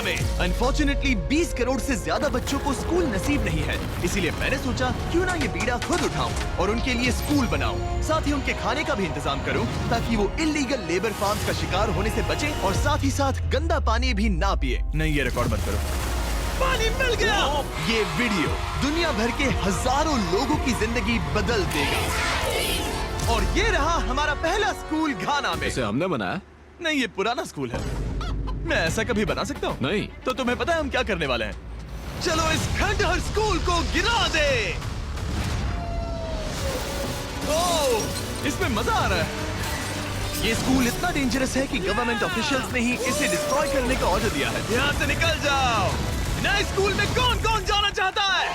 घाना में। अनफॉर्चुनेटली 20 करोड़ से ज्यादा बच्चों को स्कूल नसीब नहीं है, इसीलिए मैंने सोचा क्यों ना ये बीड़ा खुद उठाऊं और उनके लिए स्कूल बनाऊं। साथ ही उनके खाने का भी इंतजाम करूं ताकि वो इलीगल लेबर फार्म्स का शिकार होने से बचे और साथ ही साथ गंदा पानी भी ना पिए। नहीं, ये रिकॉर्ड मत करो। पानी मिल गया। ये वीडियो दुनिया भर के हजारों लोगों की जिंदगी बदल देगा। और ये रहा हमारा पहला स्कूल घाना में। इसे हमने बनाया? नहीं, ये पुराना स्कूल है। मैं ऐसा कभी बना सकता हूँ? नहीं। तो तुम्हें पता है हम क्या करने वाले हैं? चलो इस खंडहर स्कूल को गिरा दे। ओह, इसमें मजा आ रहा है। ये स्कूल इतना डेंजरस है कि गवर्नमेंट ऑफिशियल्स ने ही इसे डिस्ट्रॉय करने का ऑर्डर दिया है। यहाँ से निकल जाओ। नए स्कूल में कौन कौन जाना चाहता है?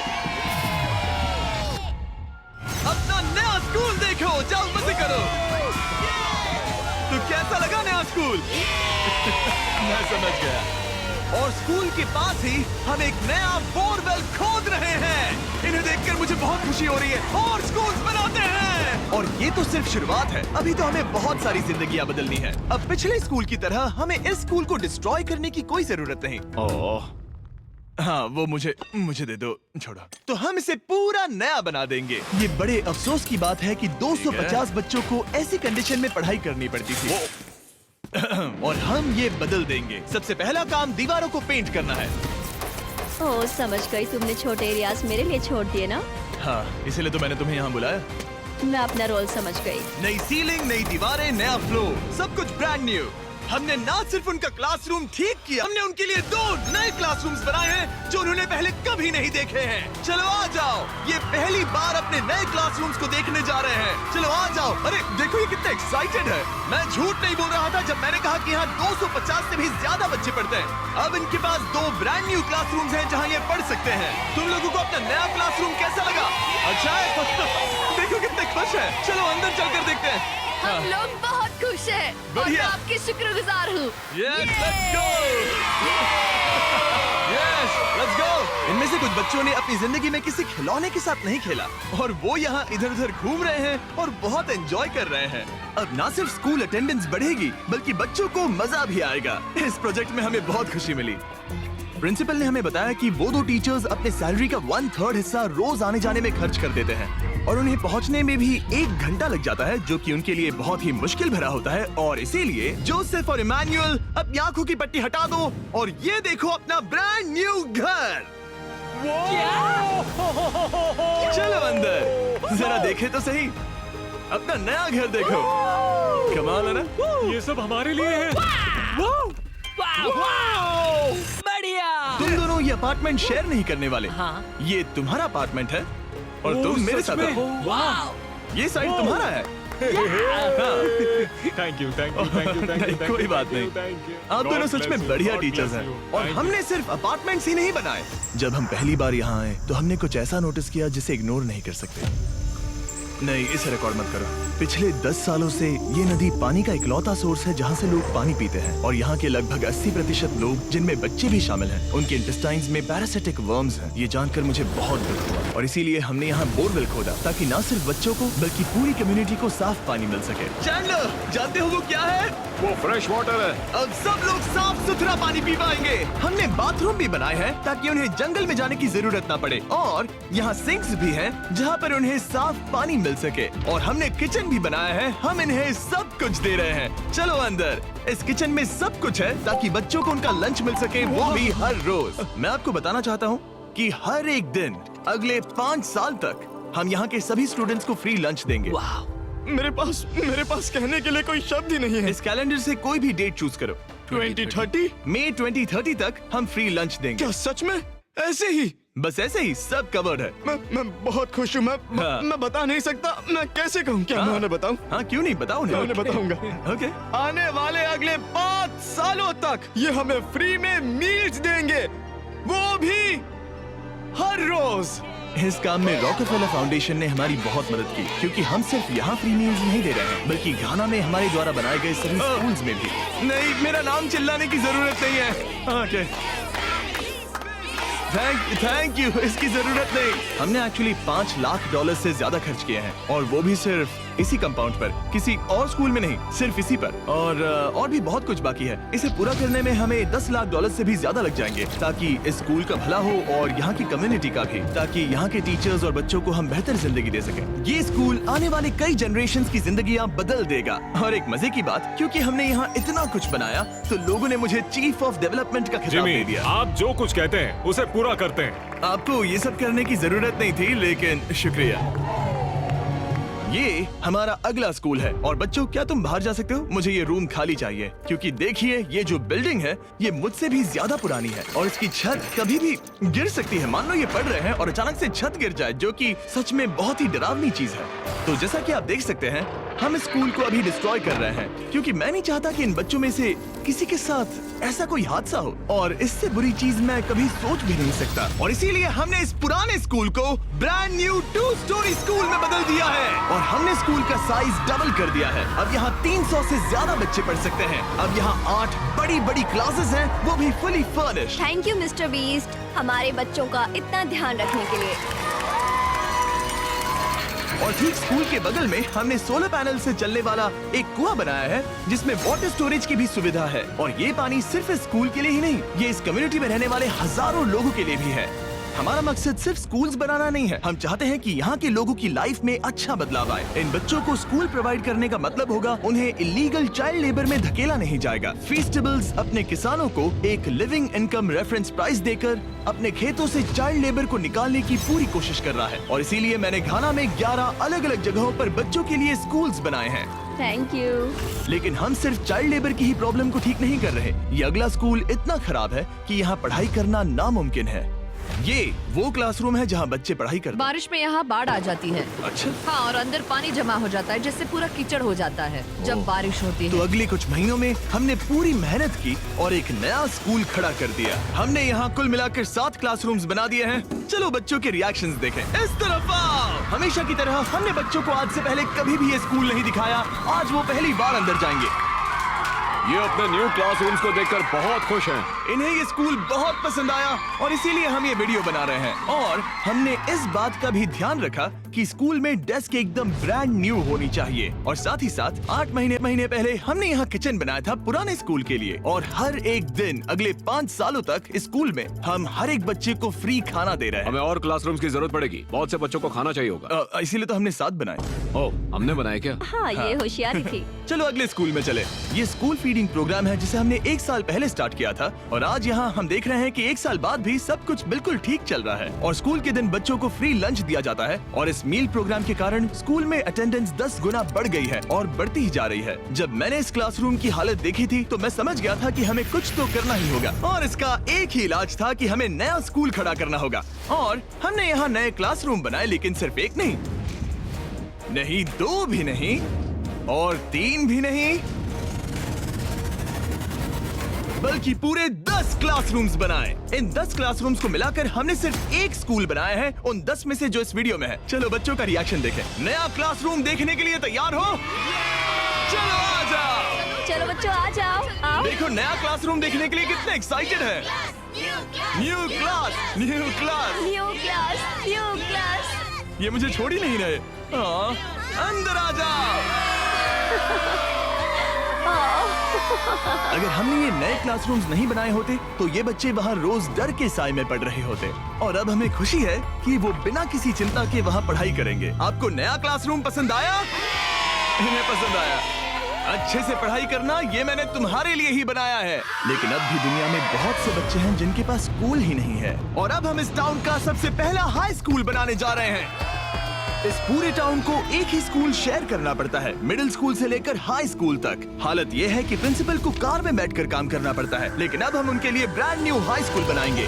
अपना नया स्कूल देखो, जाओ मजे करो। तो कैसा लगा नया स्कूल? मैं समझ गया। और स्कूल के पास ही हम एक नया बोरवेल खोद रहे हैं। इन्हें देखकर मुझे बहुत खुशी हो रही है। और स्कूल बनाते हैं। और ये तो सिर्फ शुरुआत है, अभी तो हमें बहुत सारी जिंदगियां बदलनी है। अब पिछले स्कूल की तरह हमें इस स्कूल को डिस्ट्रॉय करने की कोई जरूरत नहीं। ओह, हाँ, वो मुझे दे दो। छोड़ो। तो हम इसे पूरा नया बना देंगे। ये बड़े अफसोस की बात है कि 250 बच्चों को ऐसी कंडीशन में पढ़ाई करनी पड़ती थी। और हम ये बदल देंगे। सबसे पहला काम दीवारों को पेंट करना है। ओह, समझ गई। तुमने छोटे एरियाज मेरे लिए छोड़ दिए ना? हाँ, इसीलिए तो मैंने तुम्हें यहाँ बुलाया। मैं अपना रोल समझ गई। नई सीलिंग, नई दीवारें, नया फ्लोर, सब कुछ ब्रांड न्यू। हमने ना सिर्फ उनका क्लासरूम ठीक किया, हमने उनके लिए 2 नए क्लासरूम्स बनाए हैं जो उन्होंने पहले कभी नहीं देखे हैं। चलो आ जाओ, ये पहली बार अपने नए क्लासरूम्स को देखने जा रहे हैं। चलो आ जाओ। अरे देखो, ये कितना एक्साइटेड है। मैं झूठ नहीं बोल रहा था जब मैंने कहा कि यहाँ 250 से भी ज्यादा बच्चे पढ़ते हैं। अब इनके पास 2 ब्रांड न्यू क्लासरूम्स हैं जहाँ ये पढ़ सकते हैं। तुम लोगों को अपना नया क्लासरूम कैसा लगा? अच्छा है? देखो कितने खुश है। चलो अंदर चलकर देखते हैं। हम लोग बहुत खुश हैं और मैं आपकी शुक्रगुजार हूँ। Yes, let's go! Yes, let's go! इनमें से कुछ बच्चों ने अपनी जिंदगी में किसी खिलौने के साथ नहीं खेला और वो यहाँ इधर उधर घूम रहे हैं और बहुत एंजॉय कर रहे हैं। अब ना सिर्फ स्कूल अटेंडेंस बढ़ेगी बल्कि बच्चों को मजा भी आएगा। इस प्रोजेक्ट में हमें बहुत खुशी मिली। प्रिंसिपल ने हमें बताया कि वो 2 टीचर्स अपने सैलरी का 1/3 हिस्सा रोज आने जाने में खर्च कर देते हैं और उन्हें पहुंचने में भी 1 घंटा लग जाता है, जो कि उनके लिए बहुत ही मुश्किल भरा होता है। और इसीलिए जोसेफ और इमैनुअल अपनी आंखों की पट्टी हटा दो और ये देखो अपना ब्रांड न्यू घर। चलो अंदर जरा देखे तो सही, अपना नया घर देखो। कमाल है ना? ये सब हमारे लिए है। बढ़िया। तुम दोनों ये अपार्टमेंट शेयर नहीं करने वाले। हाँ। ये तुम्हारा अपार्टमेंट है और तुम मेरे साथ हो। वाह, ये साइड तुम्हारा है। Thank you. नहीं, कोई बात नहीं। आप दोनों सच में बढ़िया टीचर्स हैं। और हमने सिर्फ अपार्टमेंट्स ही नहीं बनाए। जब हम पहली बार यहाँ आए तो हमने कुछ ऐसा नोटिस किया जिसे इग्नोर नहीं कर सकते। नहीं, इसे रिकॉर्ड मत करो। पिछले 10 सालों से ये नदी पानी का इकलौता सोर्स है जहाँ से लोग पानी पीते हैं और यहाँ के लगभग 80% लोग, जिनमें बच्चे भी शामिल हैं, उनके इंटेस्टाइन्स में पैरासिटिक वर्म्स हैं। ये जानकर मुझे बहुत दुख हुआ और इसीलिए हमने यहाँ बोरवेल खोदा ताकि न सिर्फ बच्चों को बल्कि पूरी कम्युनिटी को साफ पानी मिल सके। चैंडलर, जानते हो वो क्या है? वो फ्रेश वाटर है। अब सब लोग साफ सुथरा पानी पी पाएंगे। हमने बाथरूम भी बनाए हैं ताकि उन्हें जंगल में जाने की जरूरत ना पड़े और यहाँ सिंक्स भी हैं जहाँ पर उन्हें साफ पानी मिल सके। और हमने किचन भी बनाया है। हम इन्हें सब कुछ दे रहे हैं। चलो अंदर। इस किचन में सब कुछ है ताकि बच्चों को उनका लंच मिल सके, वो भी हर रोज। मैं आपको बताना चाहता हूँ कि हर एक दिन अगले 5 साल तक हम यहाँ के सभी स्टूडेंट्स को फ्री लंच देंगे। मेरे पास कहने के लिए कोई शब्द ही नहीं है। इस कैलेंडर से कोई भी डेट चूज करो। 2030? मई 2030 तक हम फ्री लंच देंगे। क्या सच में? ऐसे ही? बस ऐसे ही, सब कवर्ड है। मैं बहुत खुश हूँ। मैं बता नहीं सकता। मैं कैसे कहूँ? क्या मैं उन्हें बताऊँ? हाँ, क्यों नहीं, बताओ मैं उन्हें बताऊंगा। ओके। आने वाले अगले 5 सालों तक ये हमें फ्री में मील्स देंगे, वो भी हर रोज। इस काम में रॉकफेलर फाउंडेशन ने हमारी बहुत मदद की क्योंकि हम सिर्फ यहाँ फ्री मील्स नहीं दे रहे हैं बल्कि घाना में हमारे द्वारा बनाए गए सभी स्कूल्स में भी। नहीं, मेरा नाम चिल्लाने की जरूरत नहीं है। ओके, थैंक यू, इसकी जरूरत नहीं। हमने एक्चुअली $5 लाख से ज्यादा खर्च किए हैं और वो भी सिर्फ इसी कंपाउंड पर, किसी और स्कूल में नहीं, सिर्फ इसी पर। और भी बहुत कुछ बाकी है। इसे पूरा करने में हमें 10 लाख डॉलर से भी ज्यादा लग जाएंगे, ताकि इस स्कूल का भला हो और यहाँ की कम्युनिटी का भी, ताकि यहाँ के टीचर्स और बच्चों को हम बेहतर जिंदगी दे सकें। ये स्कूल आने वाले कई जनरेशंस की जिंदगियाँ बदल देगा। और एक मजे की बात, क्योंकि हमने यहाँ इतना कुछ बनाया तो लोगों ने मुझे चीफ ऑफ डेवलपमेंट का खिताब दे जिमी, दिया। आप जो कुछ कहते हैं उसे पूरा करते हैं। आपको ये सब करने की जरूरत नहीं थी, लेकिन शुक्रिया। ये हमारा अगला स्कूल है। और बच्चों, क्या तुम बाहर जा सकते हो? मुझे ये रूम खाली चाहिए, क्योंकि देखिए ये जो बिल्डिंग है ये मुझसे भी ज्यादा पुरानी है और इसकी छत कभी भी गिर सकती है। मान लो ये पढ़ रहे हैं और अचानक से छत गिर जाए, जो कि सच में बहुत ही डरावनी चीज है। तो जैसा कि आप देख सकते हैं, हम इस स्कूल को अभी डिस्ट्रॉय कर रहे हैं, क्योंकि मैं नहीं चाहता कि इन बच्चों में से किसी के साथ ऐसा कोई हादसा हो, और इससे बुरी चीज मैं कभी सोच भी नहीं सकता। और इसीलिए हमने इस पुराने स्कूल को ब्रांड न्यू 2 स्टोरी स्कूल में बदल दिया है और हमने स्कूल का साइज डबल कर दिया है। अब यहाँ 300 से ज्यादा बच्चे पढ़ सकते हैं। अब यहाँ 8 बड़ी बड़ी क्लासेस हैं, वो भी fully furnished. Thank you mister beast, हमारे बच्चों का इतना ध्यान रखने के लिए। और ठीक स्कूल के बगल में हमने सोलर पैनल से चलने वाला एक कुआं बनाया है, जिसमें वाटर स्टोरेज की भी सुविधा है। और ये पानी सिर्फ इस स्कूल के लिए ही नहीं, ये इस कम्युनिटी में रहने वाले हजारों लोगों के लिए भी है। हमारा मकसद सिर्फ स्कूल्स बनाना नहीं है, हम चाहते हैं कि यहाँ के लोगों की लाइफ में अच्छा बदलाव आए। इन बच्चों को स्कूल प्रोवाइड करने का मतलब होगा उन्हें इलीगल चाइल्ड लेबर में धकेला नहीं जाएगा। फीस्टेबल्स अपने किसानों को एक लिविंग इनकम रेफरेंस प्राइस देकर अपने खेतों से चाइल्ड लेबर को निकालने की पूरी कोशिश कर रहा है। और इसीलिए मैंने घाना में 11 अलग अलग जगहों पर बच्चों के लिए स्कूल्स बनाए हैं। Thank you. लेकिन हम सिर्फ चाइल्ड लेबर की ही प्रॉब्लम को ठीक नहीं कर रहे। ये अगला स्कूल इतना खराब है कि यहाँ पढ़ाई करना नामुमकिन है। ये वो क्लासरूम है जहाँ बच्चे पढ़ाई करते हैं। बारिश में यहाँ बाढ़ आ जाती है। अच्छा, हाँ, और अंदर पानी जमा हो जाता है, जिससे पूरा कीचड़ हो जाता है जब बारिश होती तो है। अगले कुछ महीनों में हमने पूरी मेहनत की और एक नया स्कूल खड़ा कर दिया। हमने यहाँ कुल मिलाकर 7 क्लासरूम्स बना दिए हैं। चलो बच्चों के रिएक्शंस देखें। इस तरफ आओ। हमेशा की तरह हमने बच्चों को आज से पहले कभी भी ये स्कूल नहीं दिखाया। आज वो पहली बार अंदर जाएंगे। ये अपने न्यू क्लासरूम्स को देखकर बहुत खुश हैं। इन्हें ये स्कूल बहुत पसंद आया और इसीलिए हम ये वीडियो बना रहे हैं। और हमने इस बात का भी ध्यान रखा कि स्कूल में डेस्क एकदम ब्रांड न्यू होनी चाहिए। और साथ ही साथ 8 महीने पहले हमने यहाँ किचन बनाया था पुराने स्कूल के लिए। और हर एक दिन अगले 5 सालों तक स्कूल में हम हर एक बच्चे को फ्री खाना दे रहे हैं। हमें और क्लासरूम्स की जरूरत पड़ेगी, बहुत से बच्चों को खाना चाहिए होगा। इसीलिए तो हमने 7 बनाए। ओह, हमने बनाए क्या? हाँ, ये होशियारी थी। चलो अगले स्कूल में चले। ये स्कूल फीडिंग प्रोग्राम है जिसे हमने 1 साल पहले स्टार्ट किया था और आज यहाँ हम देख रहे हैं कि 1 साल बाद भी सब कुछ बिल्कुल ठीक चल रहा है। और स्कूल के दिन बच्चों को फ्री लंच दिया जाता है और इस मील प्रोग्राम के कारण स्कूल में अटेंडेंस 10 गुना बढ़ गई है और बढ़ती ही जा रही है। जब मैंने इस क्लासरूम की हालत देखी थी तो मैं समझ गया था कि हमें कुछ तो करना ही होगा और इसका एक ही इलाज था कि हमें नया स्कूल खड़ा करना होगा। और हमने यहाँ नए क्लासरूम बनाए, लेकिन सिर्फ एक नहीं, 2 भी नहीं और 3 भी नहीं, बल्कि पूरे 10 क्लासरूम्स बनाए। इन 10 क्लासरूम्स को मिलाकर हमने सिर्फ एक स्कूल बनाया है उन 10 में से जो इस वीडियो में है। चलो बच्चों का रिएक्शन देखें। नया क्लासरूम देखने के लिए तैयार हो? चलो आ जाओ। चलो बच्चों आ जाओ, आओ। देखो नया क्लासरूम देखने के लिए कितने एक्साइटेड है। New class, new class. New class, new class. ये मुझे छोड़ ही नहीं रहे। हाँ, अंदर आ जाओ। अगर हमने ये नए क्लासरूम्स नहीं बनाए होते तो ये बच्चे वहाँ रोज डर के साए में पढ़ रहे होते। और अब हमें खुशी है कि वो बिना किसी चिंता के वहाँ पढ़ाई करेंगे। आपको नया क्लासरूम पसंद आया? इन्हें पसंद आया। अच्छे से पढ़ाई करना ये मैंने तुम्हारे लिए ही बनाया है। लेकिन अब भी दुनिया में बहुत से बच्चे हैं जिनके पास स्कूल ही नहीं है। और अब हम इस टाउन का सबसे पहला हाई स्कूल बनाने जा रहे हैं। इस पूरे टाउन को एक ही स्कूल शेयर करना पड़ता है, मिडिल स्कूल से लेकर हाई स्कूल तक। हालत ये है कि प्रिंसिपल को कार में बैठकर काम करना पड़ता है, लेकिन अब हम उनके लिए ब्रांड न्यू हाई स्कूल बनाएंगे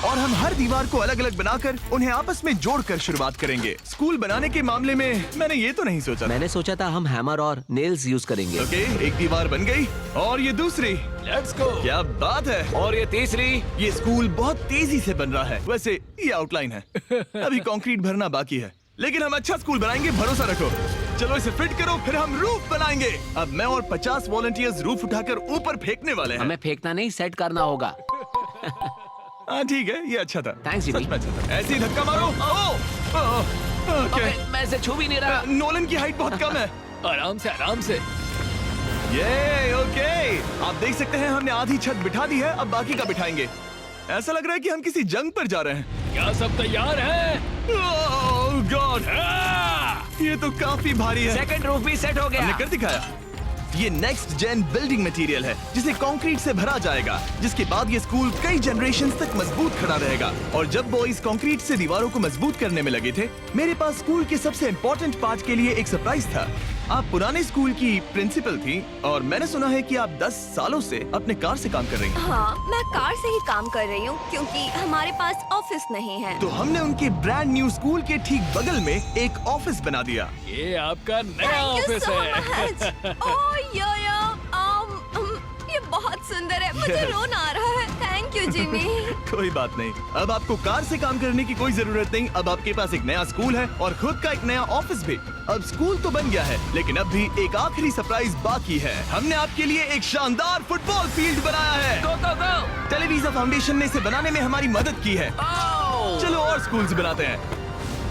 और हम हर दीवार को अलग अलग बनाकर उन्हें आपस में जोड़कर शुरुआत करेंगे। स्कूल बनाने के मामले में मैंने ये तो नहीं सोचा। मैंने सोचा था हम हैमर और नेल्स यूज करेंगे। ओके, एक दीवार बन गई और ये दूसरी। Let's go. क्या बात है। और ये तीसरी। ये स्कूल बहुत तेजी से बन रहा है। वैसे ये आउटलाइन है, अभी कंक्रीट भरना बाकी है, लेकिन हम अच्छा स्कूल बनाएंगे, भरोसा रखो। चलो इसे फिट करो, फिर हम रूफ बनाएंगे। अब मैं और 50 वॉलंटियर्स रूफ उठाकर ऊपर फेंकने वाले हैं। हमें फेंकना नहीं, सेट करना होगा। हाँ ठीक है, ये अच्छा था। Thanks, सच Jimmy। में अच्छा था। ऐसे ही धक्का मारो। ओके मैं इसे छू भी नहीं रहा। नोलन की हाइट बहुत कम है। आराम से आराम से। ये ओके, आप देख सकते हैं हमने आधी छत बिठा दी है, अब बाकी का बिठाएंगे। ऐसा लग रहा है कि हम किसी जंग पर जा रहे हैं। क्या सब तैयार है? ओह गॉड, ये तो काफी भारी है। सेकंड रूफ भी सेट हो हमने गया। कर दिखाया। ये नेक्स्ट जेन बिल्डिंग मटेरियल है जिसे कंक्रीट से भरा जाएगा, जिसके बाद ये स्कूल कई जनरेशन तक मजबूत खड़ा रहेगा। और जब बॉयज कंक्रीट से दीवारों को मजबूत करने में लगे थे, मेरे पास स्कूल के सबसे इम्पोर्टेंट पार्ट के लिए एक सरप्राइज था। आप पुराने स्कूल की प्रिंसिपल थी और मैंने सुना है कि आप 10 सालों से अपने कार से काम कर रही हैं। हाँ, मैं कार से ही काम कर रही हूँ क्योंकि हमारे पास ऑफिस नहीं है। तो हमने उनके ब्रांड न्यू स्कूल के ठीक बगल में एक ऑफिस बना दिया। ये आपका नया ऑफिस है। ये बहुत सुंदर है, मुझे रोना आ रहा है। Thank you Jimmy. कोई बात नहीं, अब आपको कार से काम करने की कोई जरूरत नहीं। अब आपके पास एक नया स्कूल है और खुद का एक नया ऑफिस भी। अब स्कूल तो बन गया है, लेकिन अब भी एक आखिरी सरप्राइज बाकी है। हमने आपके लिए एक शानदार फुटबॉल फील्ड बनाया है। गो गो गो। टेलीविजन फाउंडेशन ने इसे बनाने में हमारी मदद की है। चलो और स्कूल्स बनाते हैं।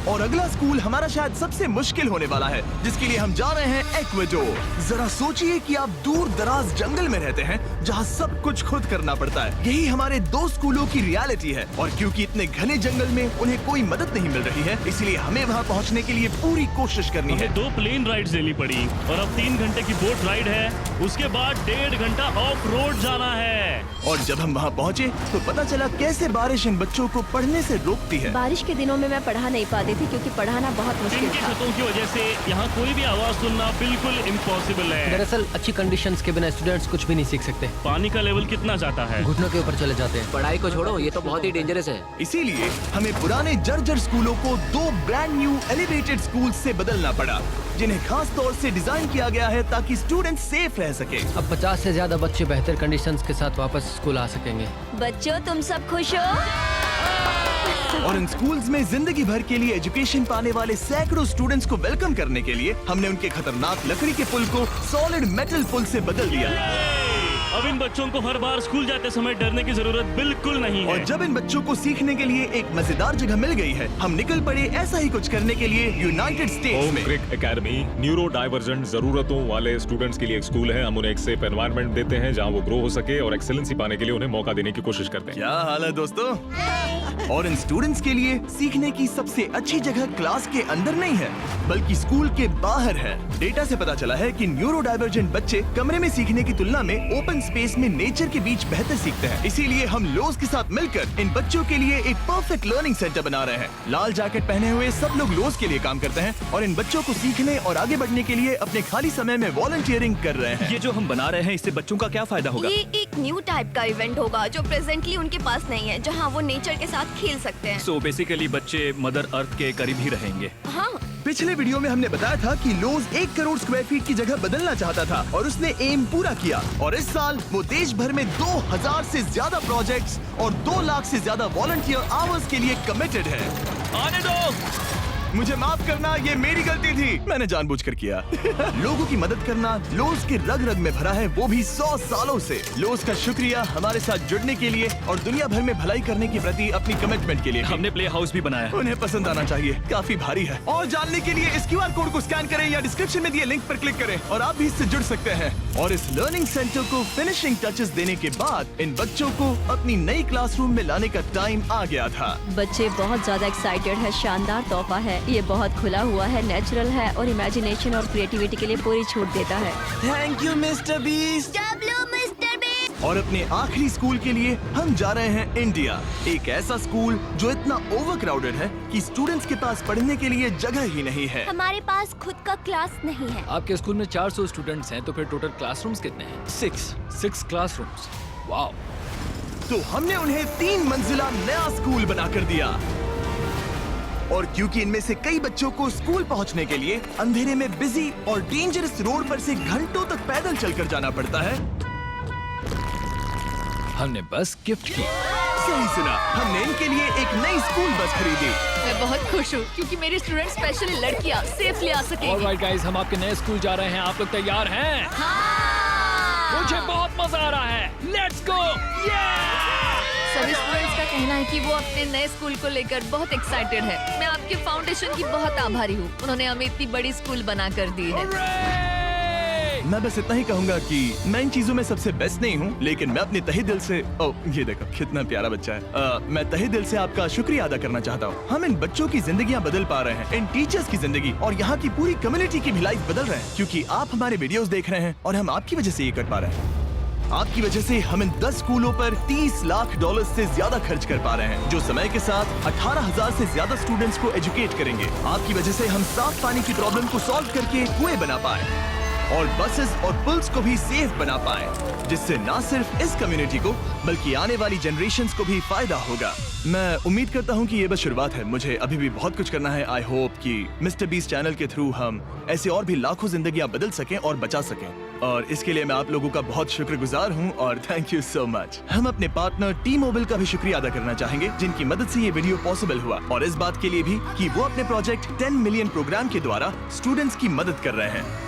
और अगला स्कूल हमारा शायद सबसे मुश्किल होने वाला है, जिसके लिए हम जा रहे हैं एक्वेडोर। जरा सोचिए कि आप दूर दराज जंगल में रहते हैं जहां सब कुछ खुद करना पड़ता है। यही हमारे 2 स्कूलों की रियलिटी है। और क्योंकि इतने घने जंगल में उन्हें कोई मदद नहीं मिल रही है, इसलिए हमें वहां पहुंचने के लिए पूरी कोशिश करनी है। 2 प्लेन राइड्स लेनी पड़ी और अब 3 घंटे की बोट राइड है। उसके बाद 1.5 घंटा ऑफ रोड जाना है। और जब हम वहां पहुंचे तो पता चला कैसे बारिश इन बच्चों को पढ़ने से रोकती है। बारिश के दिनों में मैं पढ़ा नहीं पाती थी क्योंकि पढ़ाना बहुत मुश्किल इनकी था। छतों की वजह से यहाँ कोई भी आवाज सुनना बिल्कुल इम्पॉसिबल है। दरअसल अच्छी कंडीशंस के बिना स्टूडेंट्स कुछ भी नहीं सीख सकते। पानी का लेवल कितना जाता है? घुटनों के ऊपर चले जाते हैं। पढ़ाई को छोड़ो, ये तो बहुत ही डेंजरस है। इसीलिए हमें पुराने जर्जर स्कूलों को 2 ब्रांड न्यू एलिवेटेड स्कूल से बदलना पड़ा, जिन्हें खास तौर से डिजाइन किया गया है ताकि स्टूडेंट सेफ रह सके। अब 50 से ज्यादा बच्चे बेहतर कंडीशंस के साथ वापस स्कूल आ सकेंगे। बच्चों, तुम सब खुश हो? और इन स्कूल्स में जिंदगी भर के लिए एजुकेशन पाने वाले सैकड़ों स्टूडेंट्स को वेलकम करने के लिए हमने उनके खतरनाक लकड़ी के पुल को सॉलिड मेटल पुल से बदल दिया। अब इन बच्चों को हर बार स्कूल जाते समय डरने की जरूरत बिल्कुल नहीं है। और जब इन बच्चों को सीखने के लिए एक मजेदार जगह मिल गई है, हम निकल पड़े ऐसा ही कुछ करने के लिए यूनाइटेड स्टेट्स होम में। क्रिक एकेडमी न्यूरो डाइवर्जेंट जरूरतों वाले स्टूडेंट्स के लिए एक स्कूल है। हम उन्हें एक सेफ एनवायरनमेंट देते हैं जहां वो ग्रो हो सके और एक्सेलेंसी पाने के लिए उन्हें मौका देने की कोशिश करते हैं। क्या हाल है दोस्तों? और इन स्टूडेंट्स के लिए सीखने की सबसे अच्छी जगह क्लास के अंदर नहीं है, बल्कि स्कूल के बाहर है। डेटा से पता चला है कि न्यूरो डाइवर्जेंट बच्चे कमरे में सीखने की तुलना में ओपन स्पेस में नेचर के बीच बेहतर सीखते हैं। इसीलिए हम लोज के साथ मिलकर इन बच्चों के लिए एक परफेक्ट लर्निंग सेंटर बना रहे हैं। लाल जैकेट पहने हुए सब लोग लोज के लिए काम करते हैं और इन बच्चों को सीखने और आगे बढ़ने के लिए अपने खाली समय में वॉलंटियरिंग कर रहे हैं। ये जो हम बना रहे हैं, इससे बच्चों का क्या फायदा होगा? ये एक न्यू टाइप का इवेंट होगा जो प्रेजेंटली उनके पास नहीं है, जहाँ वो नेचर के साथ खेल सकते हैं। सो बेसिकली बच्चे मदर अर्थ के करीब ही रहेंगे। हाँ, पिछले वीडियो में हमने बताया था कि लोज 1 करोड़ स्क्वायर फीट की जगह बदलना चाहता था और उसने एम पूरा किया। और इस साल वो देश भर में 2000 से ज्यादा प्रोजेक्ट्स और 2 लाख से ज्यादा वॉलंटियर आवर्स के लिए कमिटेड है। आने दो। मुझे माफ करना, ये मेरी गलती थी, मैंने जानबूझकर किया। लोगों की मदद करना लोज के रग रग में भरा है, वो भी 100 सालों से। लोज का शुक्रिया हमारे साथ जुड़ने के लिए और दुनिया भर में भलाई करने के प्रति अपनी कमिटमेंट के लिए। हमने प्ले हाउस भी बनाया है। उन्हें पसंद आना चाहिए, काफी भारी है। और जानने के लिए इस QR कोड को स्कैन करें या डिस्क्रिप्शन में दिए लिंक पर क्लिक करें और आप भी इससे जुड़ सकते हैं। और इस लर्निंग सेंटर को फिनिशिंग टचेस देने के बाद इन बच्चों को अपनी नई क्लासरूम में लाने का टाइम आ गया था। बच्चे बहुत ज्यादा एक्साइटेड है। शानदार तोहफा है, ये बहुत खुला हुआ है, नेचुरल है और इमेजिनेशन और क्रिएटिविटी के लिए पूरी छूट देता है। Thank you mister beast. और अपने आखिरी स्कूल के लिए हम जा रहे हैं इंडिया। एक ऐसा स्कूल जो इतना ओवरक्राउडेड है कि स्टूडेंट्स के पास पढ़ने के लिए जगह ही नहीं है। हमारे पास खुद का क्लास नहीं है। आपके स्कूल में 400 स्टूडेंट्स हैं, तो फिर टोटल क्लासरूम्स कितने हैं? 6 क्लासरूम्स। वाओ। तो हमने उन्हें 3 मंजिला नया स्कूल बनाकर दिया। और क्योंकि इनमें से कई बच्चों को स्कूल पहुंचने के लिए अंधेरे में बिजी और डेंजरस रोड पर से घंटों तक पैदल चलकर जाना पड़ता है, हमने बस गिफ्ट की। सही सुना, हमने इनके लिए एक नई स्कूल बस खरीदी। मैं बहुत खुश हूँ क्योंकि मेरी स्टूडेंट स्पेशली लड़कियाँ सेफली आ सकेंगी। ऑलराइट गाइस, हम आपके नए स्कूल जा रहे हैं। आप लोग तैयार हैं? हाँ! मुझे बहुत मजा आ रहा है। Let's go. सभी स्टूडेंट्स का कहना है कि वो अपने नए स्कूल को लेकर बहुत एक्साइटेड है। मैं आपके फाउंडेशन की बहुत आभारी हूँ, उन्होंने हमें इतनी बड़ी स्कूल बना कर दी है। मैं बस इतना ही कहूंगा कि मैं इन चीजों में सबसे बेस्ट नहीं हूँ, लेकिन मैं अपने तहे दिल से ये देखो कितना प्यारा बच्चा है। मैं तहे दिल से आपका शुक्रिया अदा करना चाहता हूँ। हम इन बच्चों की जिंदगियाँ बदल पा रहे हैं, इन टीचर्स की जिंदगी और यहाँ की पूरी कम्युनिटी की भी लाइफ बदल रहे हैं, क्योंकि आप हमारे वीडियोस देख रहे हैं और हम आपकी वजह से ये कर पा रहे हैं। आपकी वजह से हम इन 10 स्कूलों पर $30 लाख से ज्यादा खर्च कर पा रहे हैं, जो समय के साथ 18,000 से ज्यादा स्टूडेंट्स को एजुकेट करेंगे। आपकी वजह से हम साफ पानी की प्रॉब्लम को सॉल्व करके कुएं बना पाए और बसेस और पुल्स को भी सेफ बना पाए, जिससे ना सिर्फ इस कम्युनिटी को बल्कि आने वाली जनरेशंस को भी फायदा होगा। मैं उम्मीद करता हूँ कि ये बस शुरुआत है, मुझे अभी भी बहुत कुछ करना है। आई होप कि मिस्टर बीस्ट चैनल के थ्रू हम ऐसे और भी लाखों जिंदगियां बदल सकें और बचा सकें, और इसके लिए मैं आप लोगों का बहुत शुक्रगुजार हूँ और थैंक यू सो मच। हम अपने पार्टनर टी मोबाइल का भी शुक्रिया अदा करना चाहेंगे, जिनकी मदद से ये वीडियो पॉसिबल हुआ, और इस बात के लिए भी कि वो अपने प्रोजेक्ट 10 मिलियन प्रोग्राम के द्वारा स्टूडेंट्स की मदद कर रहे हैं।